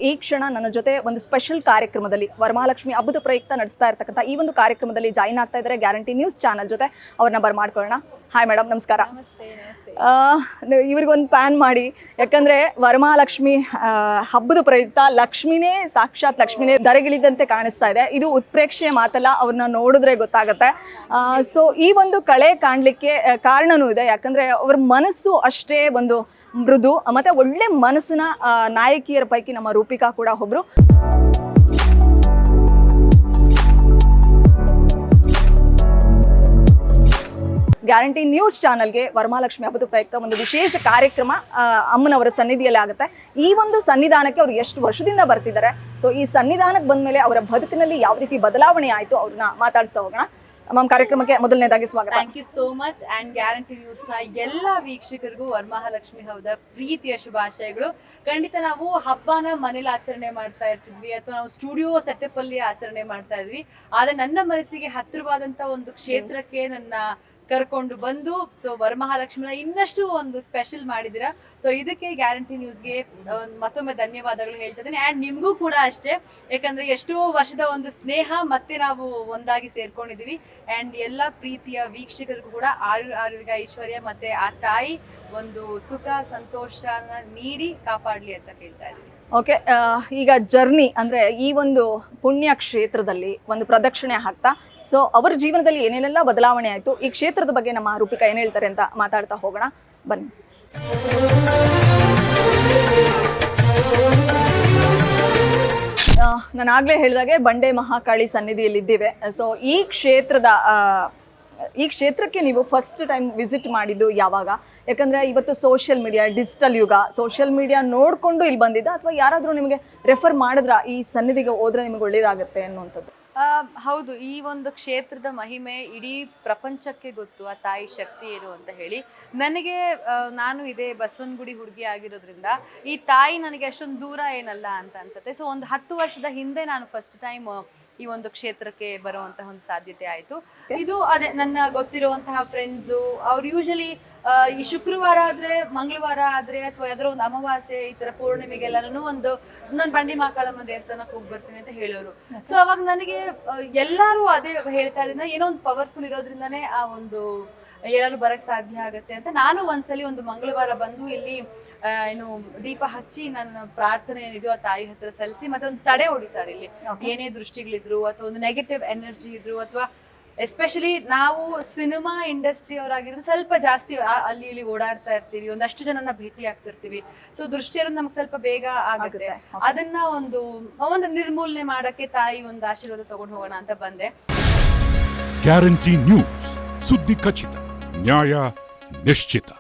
ಈ ಕ್ಷಣ ನನ್ನ ಜೊತೆ ಒಂದು ಸ್ಪೆಷಲ್ ಕಾರ್ಯಕ್ರಮದಲ್ಲಿ ವರಮಹಾಲಕ್ಷ್ಮಿ ಹಬ್ಬದ ಪ್ರಯುಕ್ತ ನಡೆಸ್ತಾ ಇರ್ತಕ್ಕಂಥ ಈ ಒಂದು ಕಾರ್ಯಕ್ರಮದಲ್ಲಿ ಜಾಯಿನ್ ಆಗ್ತಾ ಇದ್ದಾರೆ ಗ್ಯಾರಂಟಿ ನ್ಯೂಸ್ ಚಾನಲ್ ಜೊತೆ. ಅವ್ರನ್ನ ಬರ್ಮಾಡ್ಕೊಳ್ಳೋಣ. ಹಾಯ್ ಮೇಡಮ್, ನಮಸ್ಕಾರ. ಇವ್ರಿಗೊಂದು ಪ್ಯಾನ್ ಮಾಡಿ, ಯಾಕಂದರೆ ವರಮಹಾಲಕ್ಷ್ಮಿ ಹಬ್ಬದ ಪ್ರಯುಕ್ತ ಲಕ್ಷ್ಮಿನೇ ಸಾಕ್ಷಾತ್ ಲಕ್ಷ್ಮಿನೇ ದರೆಗಿಳಿದಂತೆ ಕಾಣಿಸ್ತಾ ಇದೆ. ಇದು ಉತ್ಪ್ರೇಕ್ಷೆಯ ಮಾತಲ್ಲ, ಅವ್ರನ್ನ ನೋಡಿದ್ರೆ ಗೊತ್ತಾಗುತ್ತೆ. ಸೊ ಈ ಒಂದು ಕಳೆ ಕಾಣಲಿಕ್ಕೆ ಕಾರಣನೂ ಇದೆ, ಯಾಕಂದರೆ ಅವ್ರ ಮನಸ್ಸು ಅಷ್ಟೇ ಒಂದು ಮೃದು ಮತ್ತು ಒಳ್ಳೆ ಮನಸ್ಸಿನ ನಾಯಕಿಯರ ಪೈಕಿ ನಮ್ಮ ರೂಪಿಕಾ ಕೂಡ ಒಬ್ಬರು. ಗ್ಯಾರಂಟಿ ನ್ಯೂಸ್ ಚಾನಲ್ಗೆ ವರಮಹಾಲಕ್ಷ್ಮಿ ಹಬ್ಬದ ಪ್ರಯುಕ್ತ ಒಂದು ವಿಶೇಷ ಕಾರ್ಯಕ್ರಮ ಅಮ್ಮನವರ ಸನ್ನಿಧಿಯಲ್ಲಿ ಆಗುತ್ತೆ. ಈ ಒಂದು ಸನ್ನಿಧಾನಕ್ಕೆ ಅವರು ಎಷ್ಟು ವರ್ಷದಿಂದ ಬರ್ತಿದ್ದಾರೆ, ಸೊ ಈ ಸನ್ನಿಧಾನಕ್ಕೆ ಬಂದ ಮೇಲೆ ಅವರ ಬದುಕಿನಲ್ಲಿ ಯಾವ ರೀತಿ ಬದಲಾವಣೆ ಆಯಿತು ಅವ್ರನ್ನ ಮಾತಾಡಿಸ್ತಾ ಹೋಗೋಣ. ಮ್ಯಾಮ್, ಕಾರ್ಯಕ್ರಮಕ್ಕೆ ಮೊದಲನೇದಾಗಿ ಸ್ವಾಗತ. Thank you so much. And guarantee news ನ ಎಲ್ಲ ವೀಕ್ಷಕರಿಗೂ ವರಮಹಾಲಕ್ಷ್ಮಿ ಹಬ್ಬದ ಪ್ರೀತಿಯ ಶುಭಾಶಯಗಳು. ಖಂಡಿತ ನಾವು ಹಬ್ಬನ ಮನೇಲಿ ಆಚರಣೆ ಮಾಡ್ತಾ ಇರ್ತಿದ್ವಿ, ಅಥವಾ ನಾವು ಸ್ಟುಡಿಯೋ ಸೆಟಪ್ ಅಲ್ಲಿ ಆಚರಣೆ ಮಾಡ್ತಾ ಇದ್ವಿ. ಆದ್ರೆ ನನ್ನ ಮನಸ್ಸಿಗೆ ಹತ್ತಿರವಾದಂತ ಒಂದು ಕ್ಷೇತ್ರಕ್ಕೆ ನನ್ನ ಕರ್ಕೊಂಡು ಬಂದು ಸೊ ವರಮಹಾಲಕ್ಷ್ಮಿನ ಇನ್ನಷ್ಟು ಒಂದು ಸ್ಪೆಷಲ್ ಮಾಡಿದಿರಾ. ಸೊ ಇದಕ್ಕೆ ಗ್ಯಾರಂಟಿ ನ್ಯೂಸ್ಗೆ ಮತ್ತೊಮ್ಮೆ ಧನ್ಯವಾದಗಳು ಹೇಳ್ತಾ ಇದ್ದೀನಿ. ಆ್ಯಂಡ್ ನಿಮಗೂ ಕೂಡ ಅಷ್ಟೇ, ಯಾಕಂದ್ರೆ ಎಷ್ಟೋ ವರ್ಷದ ಒಂದು ಸ್ನೇಹ ಮತ್ತೆ ನಾವು ಒಂದಾಗಿ ಸೇರ್ಕೊಂಡಿದೀವಿ. ಆ್ಯಂಡ್ ಎಲ್ಲ ಪ್ರೀತಿಯ ವೀಕ್ಷಕರಿಗೂ ಕೂಡ ಆರೋಗ್ಯ ಐಶ್ವರ್ಯ ಮತ್ತೆ ಆ ತಾಯಿ ಒಂದು ಸುಖ ಸಂತೋಷನ ನೀಡಿ ಕಾಪಾಡಲಿ ಅಂತ ಕೇಳ್ತಾ ಇದ್ದೀವಿ. ಓಕೆ, ಈಗ ಜರ್ನಿ ಅಂದರೆ ಈ ಒಂದು ಪುಣ್ಯ ಕ್ಷೇತ್ರದಲ್ಲಿ ಒಂದು ಪ್ರದಕ್ಷಿಣೆ ಹಾಕ್ತಾ ಸೊ ಅವರ ಜೀವನದಲ್ಲಿ ಏನೇನೆಲ್ಲ ಬದಲಾವಣೆ ಆಯಿತು, ಈ ಕ್ಷೇತ್ರದ ಬಗ್ಗೆ ನಮ್ಮ ರೂಪಿಕಾ ಏನು ಹೇಳ್ತಾರೆ ಅಂತ ಮಾತಾಡ್ತಾ ಹೋಗೋಣ, ಬನ್ನಿ. ನಾನು ಆಗಲೇ ಹೇಳಿದಾಗೆ ಬಂಡೆ ಮಹಾಕಾಳಿ ಸನ್ನಿಧಿಯಲ್ಲಿದ್ದೇವೆ. ಸೊ ಈ ಕ್ಷೇತ್ರಕ್ಕೆ ನೀವು ಫಸ್ಟ್ ಟೈಮ್ ವಿಸಿಟ್ ಮಾಡಿದ್ದು ಯಾವಾಗ? ಯಾಕಂದರೆ ಇವತ್ತು ಸೋಷಿಯಲ್ ಮೀಡಿಯಾ, ಡಿಜಿಟಲ್ ಯುಗ, ಸೋಷಿಯಲ್ ಮೀಡಿಯಾ ನೋಡಿಕೊಂಡು ಇಲ್ಲಿ ಬಂದಿದ್ದ, ಅಥವಾ ಯಾರಾದರೂ ನಿಮಗೆ ರೆಫರ್ ಮಾಡಿದ್ರ ಈ ಸನ್ನಿಧಿಗೆ ಹೋದ್ರೆ ನಿಮಗೆ ಒಳ್ಳೇದಾಗುತ್ತೆ ಅನ್ನುವಂಥದ್ದು? ಹೌದು, ಈ ಒಂದು ಕ್ಷೇತ್ರದ ಮಹಿಮೆ ಇಡೀ ಪ್ರಪಂಚಕ್ಕೆ ಗೊತ್ತು, ಆ ತಾಯಿ ಶಕ್ತಿ ಏನು ಅಂತ ಹೇಳಿ. ನನಗೆ ನಾನು ಇದೇ ಬಸವನಗುಡಿ ಹುಡುಗಿ ಆಗಿರೋದ್ರಿಂದ ಈ ತಾಯಿ ನನಗೆ ಅಷ್ಟೊಂದು ದೂರ ಏನಲ್ಲ ಅಂತ ಅನ್ಸುತ್ತೆ. ಸೊ ಒಂದು 10 ವರ್ಷದ ಹಿಂದೆ ನಾನು ಫಸ್ಟ್ ಟೈಮ್ ಈ ಒಂದು ಕ್ಷೇತ್ರಕ್ಕೆ ಬರುವಂತಹ ಒಂದು ಸಾಧ್ಯತೆ ಆಯಿತು. ಇದು ಅದೇ ನನ್ನ ಗೊತ್ತಿರುವಂತಹ ಫ್ರೆಂಡ್ಸು, ಅವ್ರು ಯೂಶಲಿ ಈ ಶುಕ್ರವಾರ ಆದ್ರೆ, ಮಂಗಳವಾರ ಆದ್ರೆ, ಅಥವಾ ಯಾವ್ದಾರ ಒಂದು ಅಮಾವಾಸ್ಯೆ ಈ ತರ ಪೂರ್ಣಿಮೆಗೆಲ್ಲನೂ ನಾನು ಬಂಡಿ ಮಹಾಕಾಳಮ್ಮ ದೇವಸ್ಥಾನಕ್ಕೆ ಹೋಗಿ ಬರ್ತೀನಿ ಅಂತ ಹೇಳೋರು. ಸೊ ಅವಾಗ ನನಗೆ ಎಲ್ಲರೂ ಅದೇ ಹೇಳ್ತಾ ಇದ್ರಿಂದ ಏನೋ ಒಂದು ಪವರ್ಫುಲ್ ಇರೋದ್ರಿಂದಾನೇ ಆ ಒಂದು ಎಲ್ಲರೂ ಬರಕ್ ಸಾಧ್ಯ ಆಗತ್ತೆ ಅಂತ. ನಾನು ಒಂದ್ಸಲಿ ಒಂದು ಮಂಗಳವಾರ ಬಂದು ಇಲ್ಲಿ ಏನು ದೀಪ ಹಚ್ಚಿ ನನ್ನ ಪ್ರಾರ್ಥನೆ ಏನಿದೆಯೋ ಆ ತಾಯಿ ಹತ್ರ ಸಲ್ಲಿಸಿ ಮತ್ತೆ ಒಂದು ತಡೆ ಹೊಡಿತಾರೆ. ಇಲ್ಲಿ ಏನೇ ದೃಷ್ಟಿಗಳಿದ್ರು ಅಥವಾ ಒಂದು ನೆಗೆಟಿವ್ ಎನರ್ಜಿ ಇದ್ರು, ಅಥವಾ ಎಸ್ಪೆಷಲಿ ನಾವು ಸಿನಿಮಾ ಇಂಡಸ್ಟ್ರಿ ಅವರಾಗಿದ್ರೆ ಸ್ವಲ್ಪ ಜಾಸ್ತಿ ಅಲ್ಲಿ ಇಲ್ಲಿ ಓಡಾಡ್ತಾ ಇರ್ತೀವಿ, ಒಂದಷ್ಟು ಜನನ ಭೇಟಿ ಆಗ್ತಿರ್ತೀವಿ. ಸೊ ದೃಷ್ಟಿಯರು ನಮ್ಗೆ ಸ್ವಲ್ಪ ಬೇಗ ಆಗುತ್ತೆ. ಅದನ್ನ ಒಂದು ನಿರ್ಮೂಲನೆ ಮಾಡಕ್ಕೆ ತಾಯಿ ಒಂದು ಆಶೀರ್ವಾದ ತಗೊಂಡು ಹೋಗೋಣ ಅಂತ ಬಂದೆ. ಗ್ಯಾರಂಟಿ ನ್ಯೂಸ್, ಸುದ್ದಿ ಖಚಿತ, ನ್ಯಾಯ ನಿಶ್ಚಿತ.